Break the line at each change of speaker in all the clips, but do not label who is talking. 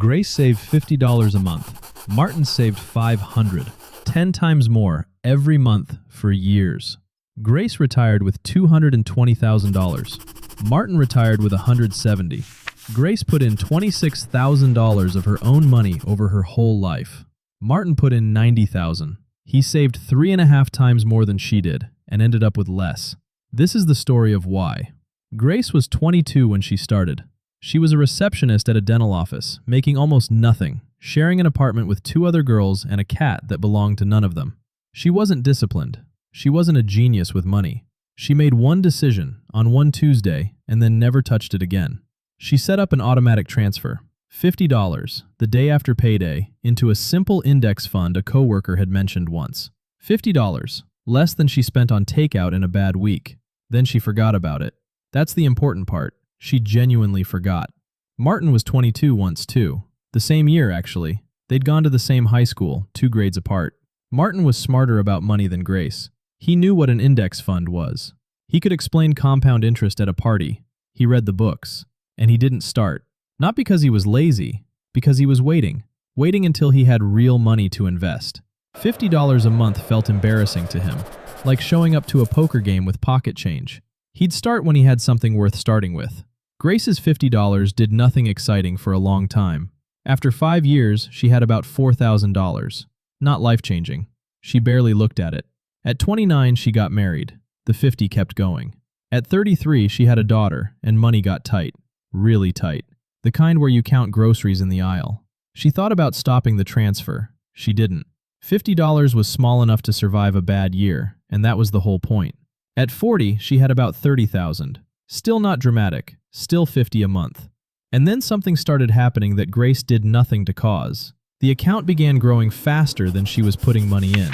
Grace saved $50 a month. Martin saved $500, 10 times more every month for years. Grace retired with $220,000. Martin retired with $170,000. Grace put in $26,000 of her own money over her whole life. Martin put in $90,000. He saved 3.5 times more than she did and ended up with less. This is the story of why. Grace was 22 when she started. She was a receptionist at a dental office, making almost nothing, sharing an apartment with 2 other girls and a cat that belonged to none of them. She wasn't disciplined. She wasn't a genius with money. She made one decision on one Tuesday and then never touched it again. She set up an automatic transfer, $50, the day after payday, into a simple index fund a coworker had mentioned once. $50, less than she spent on takeout in a bad week. Then she forgot about it. That's the important part. She genuinely forgot. Martin was 22 once too. The same year, actually. They'd gone to the same high school, 2 grades apart. Martin was smarter about money than Grace. He knew what an index fund was. He could explain compound interest at a party. He read the books. And he didn't start. Not because he was lazy, because he was waiting until he had real money to invest. $50 a month felt embarrassing to him, like showing up to a poker game with pocket change. He'd start when he had something worth starting with. Grace's $50 did nothing exciting for a long time. After 5 years, she had about $4,000. Not life-changing. She barely looked at it. At 29, she got married. The 50 kept going. At 33, she had a daughter, and money got tight. Really tight. The kind where you count groceries in the aisle. She thought about stopping the transfer. She didn't. $50 was small enough to survive a bad year, and that was the whole point. At 40, she had about $30,000. Still not dramatic. Still $50 a month. And then something started happening that Grace did nothing to cause. The account began growing faster than she was putting money in.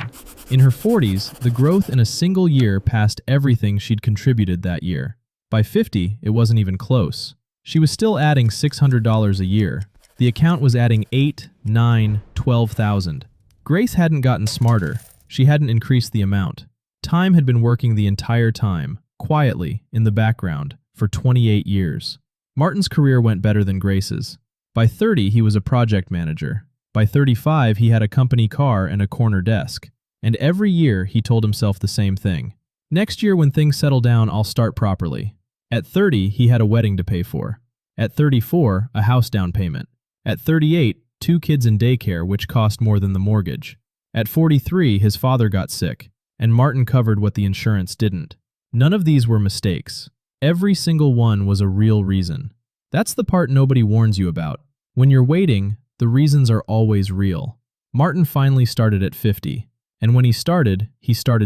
In her 40s, the growth in a single year passed everything she'd contributed that year. By 50, it wasn't even close. She was still adding $600 a year. The account was adding $8,000, $9,000, $12,000. Grace hadn't gotten smarter. She hadn't increased the amount. Time had been working the entire time, quietly, in the background, for 28 years. Martin's career went better than Grace's. By 30, he was a project manager. By 35, he had a company car and a corner desk. And every year, he told himself the same thing. Next year, when things settle down, I'll start properly. At 30, he had a wedding to pay for. At 34, a house down payment. At 38, 2 kids in daycare, which cost more than the mortgage. At 43, his father got sick, and Martin covered what the insurance didn't. None of these were mistakes. Every single one was a real reason. That's the part nobody warns you about. When you're waiting, the reasons are always real. Martin finally started at 50, and when he started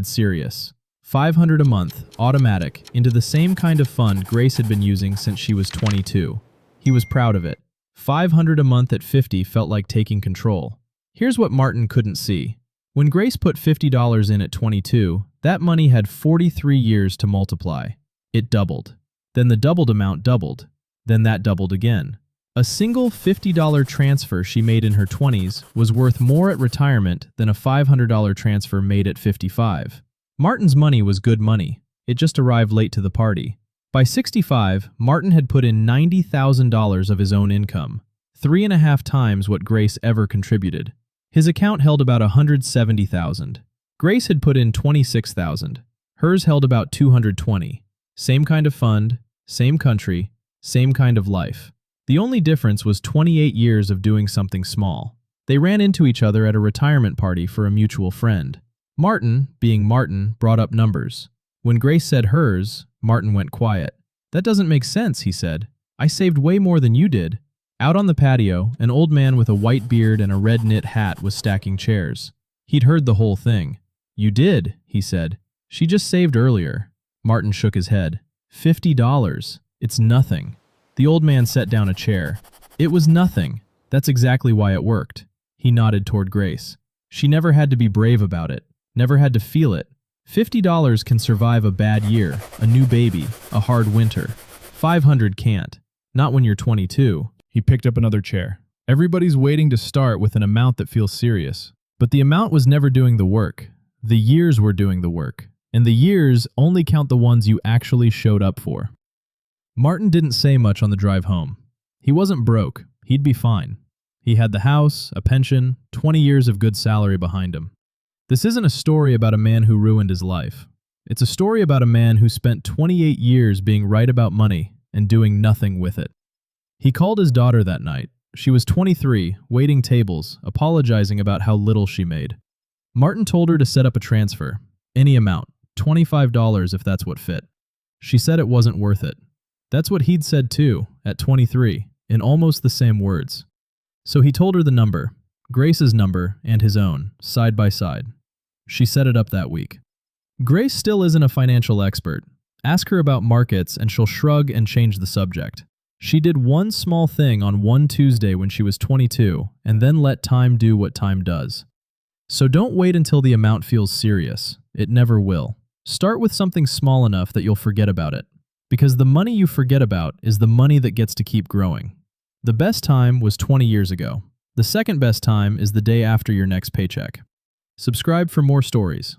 serious. $500 a month, automatic, into the same kind of fund Grace had been using since she was 22. He was proud of it. $500 a month at 50 felt like taking control. Here's what Martin couldn't see. When Grace put $50 in at 22, that money had 43 years to multiply. It doubled. Then the doubled amount doubled. Then that doubled again. A single $50 transfer she made in her 20s was worth more at retirement than a $500 transfer made at 55. Martin's money was good money. It just arrived late to the party. By 65, Martin had put in $90,000 of his own income, 3.5 times what Grace ever contributed. His account held about $170,000. Grace had put in $26,000. Hers held about $220,000. Same kind of fund, same country, same kind of life. The only difference was 28 years of doing something small. They ran into each other at a retirement party for a mutual friend. Martin, being Martin, brought up numbers. When Grace said hers, Martin went quiet. "That doesn't make sense," he said. "I saved way more than you did." Out on the patio, an old man with a white beard and a red knit hat was stacking chairs. He'd heard the whole thing. "You did," he said. "She just saved earlier." Martin shook his head. $50. It's nothing. The old man set down a chair. "It was nothing. That's exactly why it worked." He nodded toward Grace. "She never had to be brave about it. Never had to feel it. $50 can survive a bad year, a new baby, a hard winter. 500 can't. Not when you're 22. He picked up another chair. Everybody's waiting to start with an amount that feels serious. But the amount was never doing the work. The years were doing the work. And the years only count the ones you actually showed up for. Martin didn't say much on the drive home. He wasn't broke. He'd be fine. He had the house, a pension, 20 years of good salary behind him. This isn't a story about a man who ruined his life. It's a story about a man who spent 28 years being right about money and doing nothing with it. He called his daughter that night. She was 23, waiting tables, apologizing about how little she made. Martin told her to set up a transfer, any amount, $25 if that's what fit. She said it wasn't worth it. That's what he'd said too, at 23, in almost the same words. So he told her the number, Grace's number and his own, side by side. She set it up that week. Grace still isn't a financial expert. Ask her about markets and she'll shrug and change the subject. She did one small thing on one Tuesday when she was 22 and then let time do what time does. So don't wait until the amount feels serious. It never will. Start with something small enough that you'll forget about it. Because the money you forget about is the money that gets to keep growing. The best time was 20 years ago. The second best time is the day after your next paycheck. Subscribe for more stories.